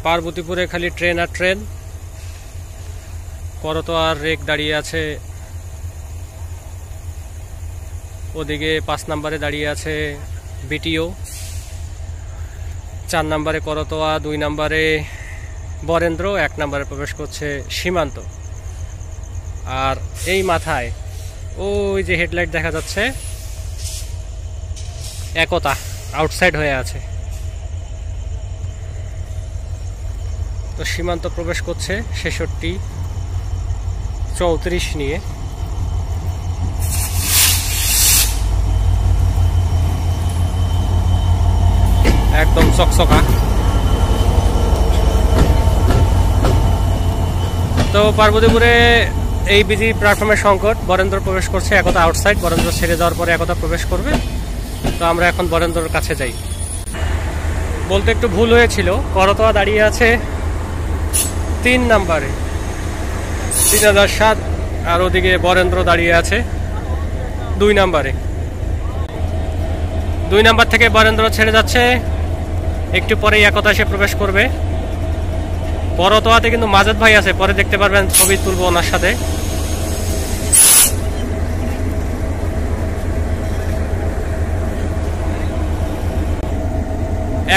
পার্বতীপুরে খালি ট্রেন আর train. করতোয়ার rake দাঁড়িয়ে আছে, ওদিকে 5 নম্বরে দাঁড়িয়ে আছে বিটিও, 4 নম্বরে করতোয়া, 2 নম্বরে বরেন্দ্র, 1 নম্বরে প্রবেশ করছে সীমান্ত। আর এই মাথায় ওই যে হেডলাইট দেখা যাচ্ছে, একতা আউটসাইড হয়ে আছে। তো সীমান্ত প্রবেশ করছে 66-34 নিয়ে। একদম চকচকা। তো পার্বতীপুরে এই বিজি প্ল্যাটফর্মের সংকট। বরেন্দ্র প্রবেশ করছে, একতা আউটসাইড। বরেন্দ্র ছেড়ে যাওয়ার পরে একতা প্রবেশ করবে। তো আমরা এখন বরেন্দ্রর কাছে যাই। বলতে একটু ভুল হয়েছিল, করতোয়া দাঁড়িয়ে আছে 3 নম্বরে 3007, আর ওদিকে বরেন্দ্র দাঁড়িয়ে আছে 2 নম্বরে। 2 নম্বর থেকে বরেন্দ্র ছেড়ে যাচ্ছে, একটু পরেই একতা এসে প্রবেশ করবে। করতোয়াতে কিন্তু মাজেদ ভাই আছে, পরে দেখতে পারবেন, ছবি তুলবো ওনার সাথে।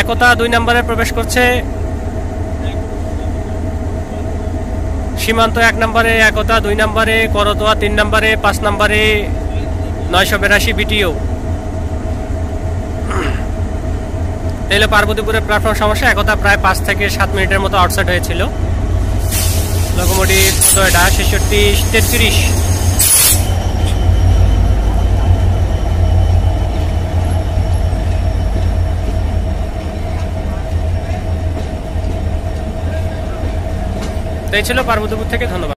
একতা 2 নম্বরে প্রবেশ করছে, সীমান্ত 1 নম্বরে, একতা 2 নম্বরে, করতোয়া 3 নম্বরে, 5 নম্বরে 982 বিটিও। তাহলে পার্বতীপুরের প্ল্যাটফর্ম সমস্যা। একতা প্রায় 5 থেকে 7 মিনিটের মতো আউটসাইড হয়েছিল। লোকোমোটিভ এটা 66-33। এই ছিল পার্বতীপুর থেকে। ধন্যবাদ।